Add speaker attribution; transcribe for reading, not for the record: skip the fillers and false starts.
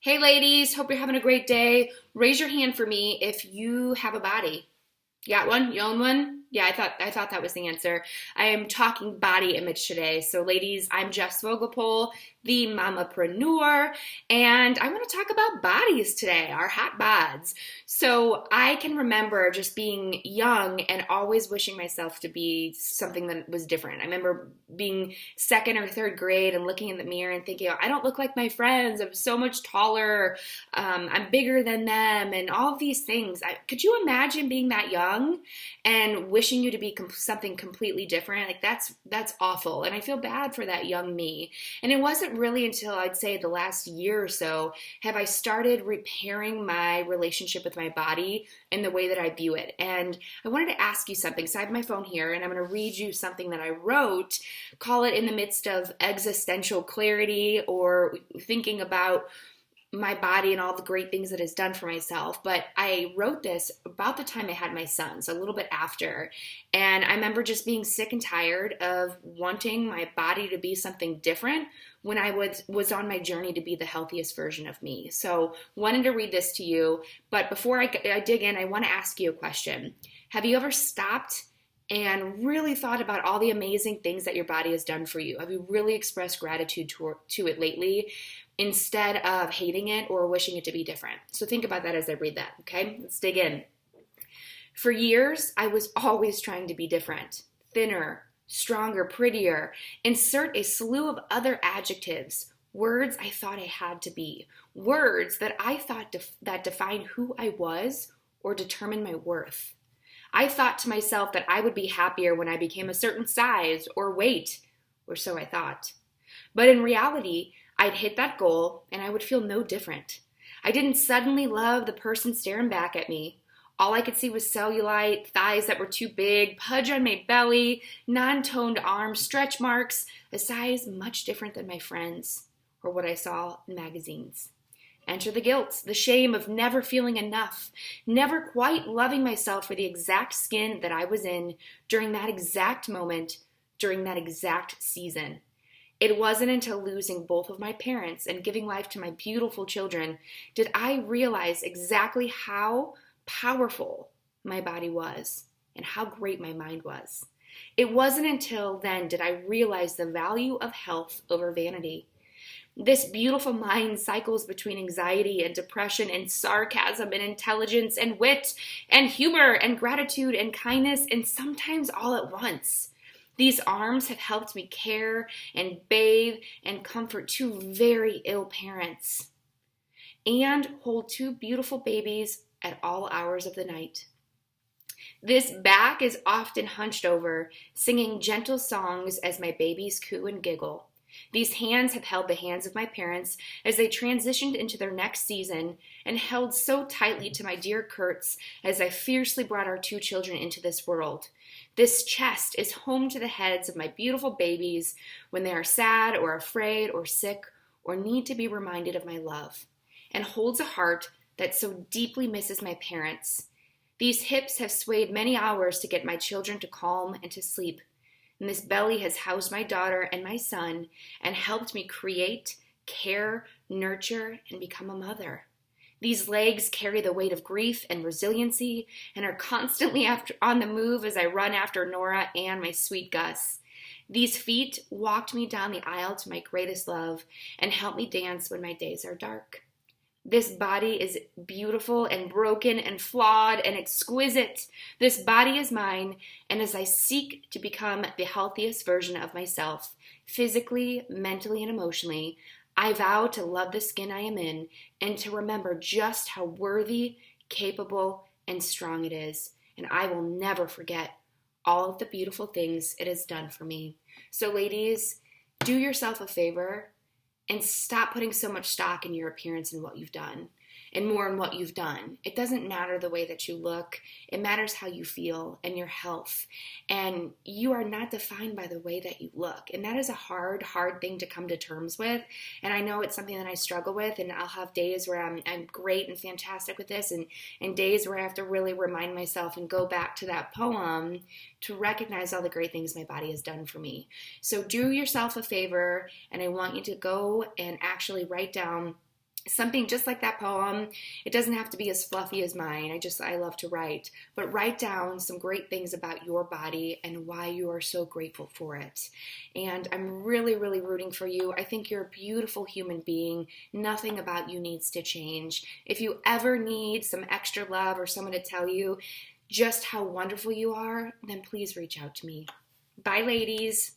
Speaker 1: Hey ladies, hope you're having a great day. Raise your hand for me if you have a body. You got one? You own one? Yeah, I thought that was the answer. I am talking body image today. So ladies, I'm Jess Vogelpole, the Mamapreneur, and I want to talk about bodies today, our hot bods. So I can remember just being young and always wishing myself to be something that was different. I remember being second or third grade and looking in the mirror and thinking, oh, I don't look like my friends. I'm so much taller. I'm bigger than them, and all of these things. Could you imagine being that young and wishing you to be something completely different? Like that's awful, and I feel bad for that young me. And it wasn't really until I'd say the last year or so have I started repairing my relationship with my body and the way that I view it. And I wanted to ask you something. So I have my phone here, and I'm going to read you something that I wrote. Call it in the midst of existential clarity or thinking about my body and all the great things that it's done for myself. But I wrote this about the time I had my son, so a little bit after. And I remember just being sick and tired of wanting my body to be something different when I was on my journey to be the healthiest version of me. So wanted to read this to you. But before I dig in, I want to ask you a question. Have you ever stopped and really thought about all the amazing things that your body has done for you? Have you really expressed gratitude to it lately instead of hating it or wishing it to be different? So think about that as I read that, okay? Let's dig in. For years, I was always trying to be different, thinner, stronger, prettier. Insert a slew of other adjectives, words I thought I had to be, words that I thought that defined who I was or determined my worth. I thought to myself that I would be happier when I became a certain size or weight, or so I thought. But in reality, I'd hit that goal and I would feel no different. I didn't suddenly love the person staring back at me. All I could see was cellulite, thighs that were too big, pudge on my belly, non-toned arms, stretch marks, a size much different than my friends or what I saw in magazines. Enter the guilt, the shame of never feeling enough, never quite loving myself for the exact skin that I was in during that exact moment, during that exact season. It wasn't until losing both of my parents and giving life to my beautiful children did I realize exactly how powerful my body was and how great my mind was. It wasn't until then did I realize the value of health over vanity. This beautiful mind cycles between anxiety and depression and sarcasm and intelligence and wit and humor and gratitude and kindness, and sometimes all at once. These arms have helped me care and bathe and comfort two very ill parents and hold two beautiful babies at all hours of the night. This back is often hunched over, singing gentle songs as my babies coo and giggle. These hands have held the hands of my parents as they transitioned into their next season and held so tightly to my dear Kurt's as I fiercely brought our two children into this world. This chest is home to the heads of my beautiful babies when they are sad or afraid or sick or need to be reminded of my love, and holds a heart that so deeply misses my parents. These hips have swayed many hours to get my children to calm and to sleep. And this belly has housed my daughter and my son and helped me create, care, nurture, and become a mother. These legs carry the weight of grief and resiliency and are constantly on the move as I run after Nora and my sweet Gus. These feet walked me down the aisle to my greatest love and help me dance when my days are dark. This body is beautiful and broken and flawed and exquisite. This body is mine, and as I seek to become the healthiest version of myself, physically, mentally, and emotionally, I vow to love the skin I am in and to remember just how worthy, capable, and strong it is. And I will never forget all of the beautiful things it has done for me. So ladies, do yourself a favor and stop putting so much stock in your appearance and what you've done, and more in what you've done. It doesn't matter the way that you look. It matters how you feel and your health. And you are not defined by the way that you look. And that is a hard thing to come to terms with. And I know it's something that I struggle with, and I'll have days where I'm great and fantastic with this, and days where I have to really remind myself and go back to that poem to recognize all the great things my body has done for me. So do yourself a favor, and I want you to go and actually write down something just like that poem. It doesn't have to be as fluffy as mine. I love to write, but write down some great things about your body and why you are so grateful for it. And I'm really, really rooting for you. I think you're a beautiful human being. Nothing about you needs to change. If you ever need some extra love or someone to tell you just how wonderful you are, then please reach out to me. Bye, ladies.